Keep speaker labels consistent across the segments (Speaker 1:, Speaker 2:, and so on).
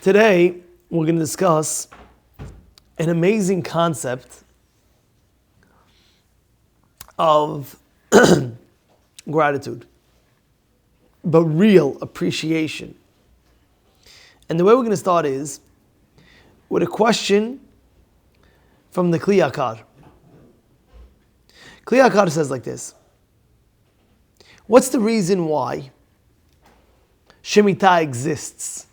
Speaker 1: Today, we're going to discuss an amazing concept of gratitude, but real appreciation. And the way we're going to start is with a question from the Kli Yakar. Kli Yakar says like this: what's the reason why Shemitah exists?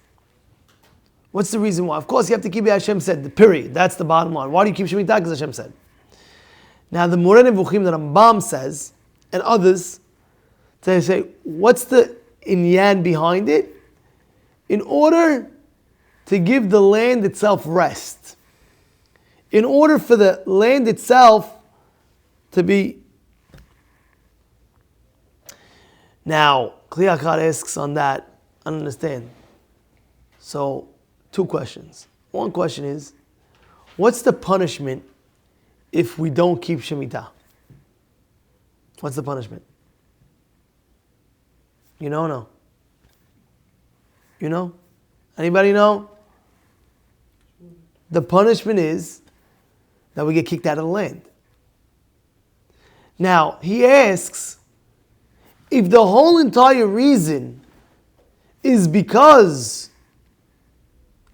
Speaker 1: What's the reason why? Of course, you have to keep it, Hashem said, period. That's the bottom line. Why do you keep Shemitah? Because Hashem said. Now, the Moreh Nevuchim, the Rambam says, and others, they say, what's the inyan behind it? In order to give the land itself rest. In order for the land itself to be. Now, Kli Yakar asks on that, I don't understand. So, two questions. One question is, what's the punishment if we don't keep Shemitah? What's the punishment? You know or no? You know? Anybody know? The punishment is that we get kicked out of the land. Now, he asks, if the whole entire reason is because,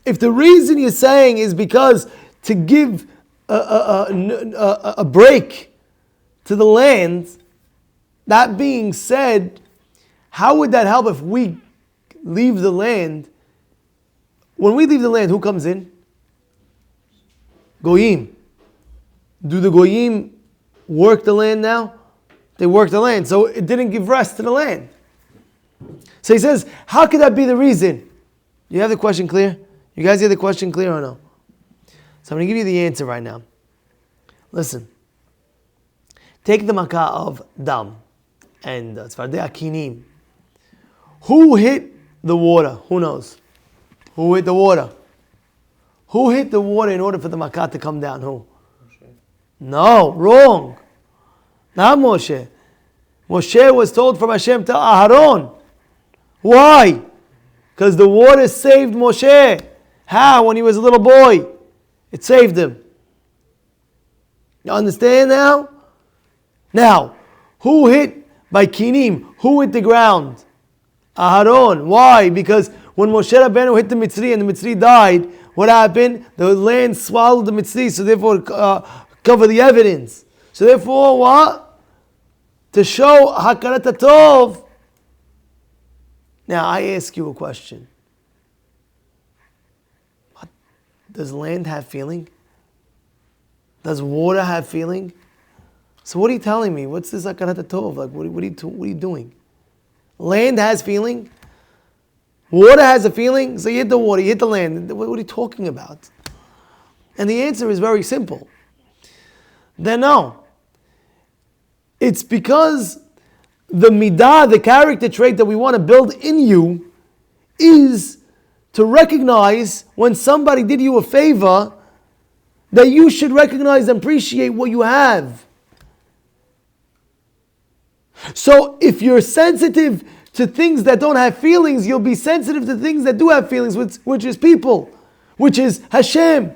Speaker 1: if the reason you're saying is because to give a break to the land, that being said, how would that help if we leave the land? When we leave the land, who comes in? Goyim. Do the Goyim work the land now? They work the land, so it didn't give rest to the land. So he says, how could that be the reason? You have the question clear? You guys hear the question clear or no? So I'm going to give you the answer right now. Listen. Take the makkah of Dam and Tzfardei Akinim. Who hit the water? Who knows? Who hit the water? Who hit the water in order for the makkah to come down? Who? Moshe. No, wrong. Not Moshe. Moshe was told from Hashem to Aharon. Why? Because the water saved Moshe. How? When he was a little boy. It saved him. You understand now? Now, who hit by Kinim? Who hit the ground? Aharon. Why? Because when Moshe Rabbeinu hit the Mitzri and the Mitzri died, what happened? The land swallowed the Mitzri, so therefore cover the evidence. So therefore what? To show Hakarat HaTov. Now I ask you a question. Does land have feeling? Does water have feeling? So what are you telling me? What's this Hakarat HaTov? Like, what are you doing? Land has feeling. Water has a feeling. So you hit the water, you hit the land. What are you talking about? And the answer is very simple. Then no. It's because the midah, the character trait that we want to build in you, is to recognize when somebody did you a favor, that you should recognize and appreciate what you have. So if you're sensitive to things that don't have feelings, you'll be sensitive to things that do have feelings, which is people, which is Hashem.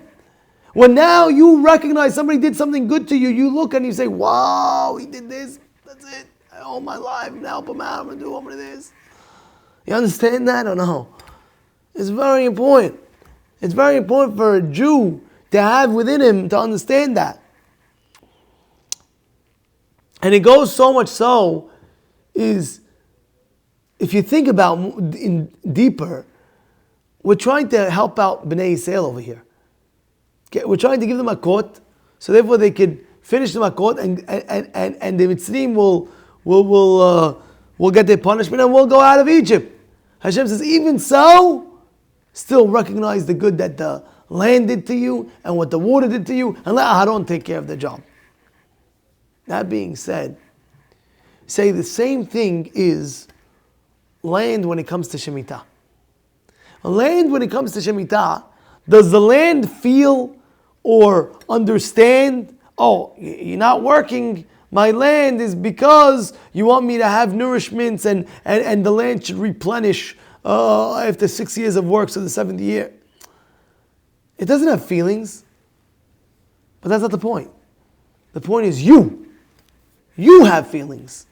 Speaker 1: When now you recognize somebody did something good to you, you look and you say, wow, he did this, that's it. All my life, I'm going to help him out, I'm going to do this. You understand that or no? It's very important. It's very important for a Jew to have within him to understand that. And it goes so much so, is if you think about in deeper, we're trying to help out Bnei Yisrael over here. We're trying to give them a makot, so therefore they could finish the makot, and the Mitzrim will get their punishment and we'll go out of Egypt. Hashem says, even so, still recognize the good that the land did to you and what the water did to you, and let Aharon take care of the job. That being said, say the same thing is land when it comes to Shemitah. Land when it comes to Shemitah, does the land feel or understand, oh, you're not working my land is because you want me to have nourishments and the land should replenish after 6 years of work, so the 7th year. It doesn't have feelings. But that's not the point. The point is you. You have feelings.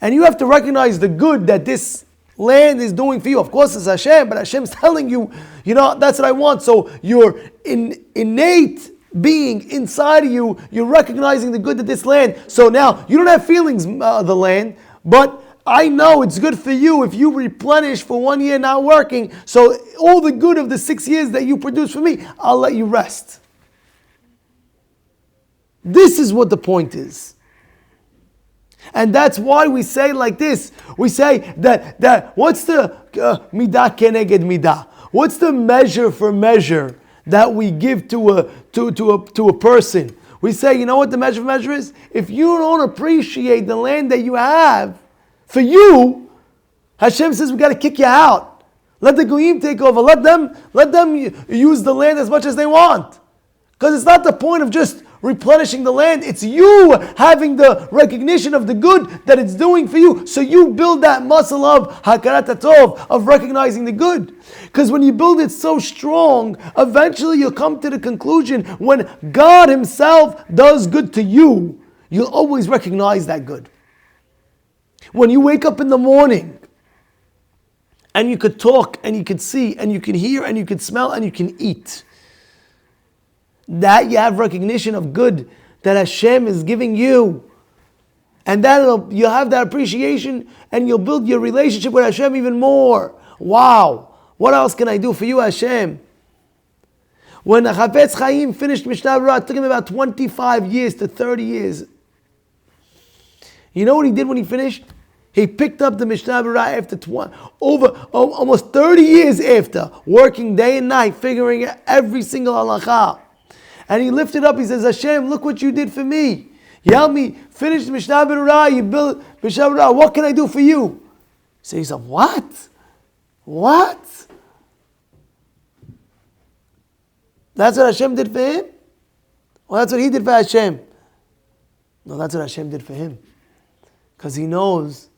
Speaker 1: And you have to recognize the good that this land is doing for you. Of course, it's Hashem, but Hashem's telling you, that's what I want. So your innate being inside of you, you're recognizing the good of this land. So now, you don't have feelings of the land, but I know it's good for you if you replenish for 1 year not working. So all the good of the 6 years that you produce for me, I'll let you rest. This is what the point is. And that's why we say like this. We say that what's the midah keneged midah? What's the measure for measure that we give to a person? We say, you know what the measure for measure is? If you don't appreciate the land that you have for you, Hashem says we got to kick you out. Let the goyim take over. Let them use the land as much as they want. Because it's not the point of just replenishing the land. It's you having the recognition of the good that it's doing for you. So you build that muscle of hakarat hatov, of recognizing the good. Because when you build it so strong, eventually you'll come to the conclusion when God Himself does good to you, you'll always recognize that good. When you wake up in the morning and you could talk and you could see and you can hear and you can smell and you can eat, that you have recognition of good that Hashem is giving you. And then you'll have that appreciation and you'll build your relationship with Hashem even more. Wow. What else can I do for you, Hashem? When Chafetz Chaim finished Mishnah Berurah, it took him about 25 years to 30 years. You know what he did when he finished? He picked up the Mishnah Berurah after almost 30 years after, working day and night, figuring out every single halakha. And he lifted up, he says, Hashem, look what you did for me. You helped me finish the Mishnah Berurah, you built Mishnah Berurah, what can I do for you? So he said, what? What? That's what Hashem did for him? Well, that's what he did for Hashem. No, that's what Hashem did for him. Because he knows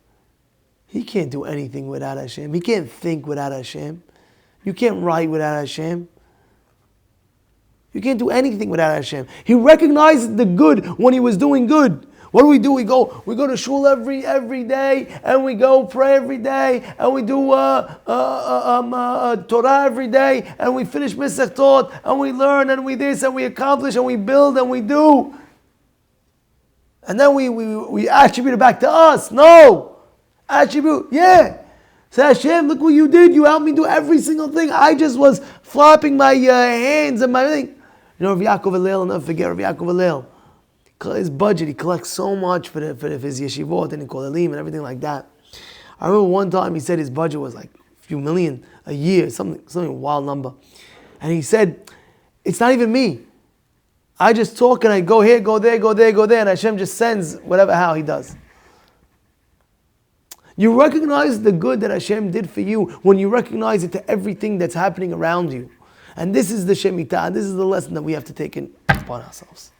Speaker 1: he can't do anything without Hashem. He can't think without Hashem. You can't write without Hashem. You can't do anything without Hashem. He recognized the good when he was doing good. What do? We go to shul every day, and we go pray every day, and we do torah every day, and we finish Masechtot, and we learn, and we this, and we accomplish, and we build, and we do. And then we attribute it back to us. No. Attribute, yeah. Say, Hashem, look what you did. You helped me do every single thing. I just was flopping my hands and my thing. You know, Rabbi Yaakov Hillel, I'll never forget Rabbi Yaakov Hillel. His budget, he collects so much for his yeshivot and kolelim and everything like that. I remember one time he said his budget was like a few million a year, something wild number. And he said, it's not even me. I just talk and I go here, go there, and Hashem just sends whatever, how He does. You recognize the good that Hashem did for you when you recognize it to everything that's happening around you. And this is the Shemitah, and this is the lesson that we have to take upon ourselves.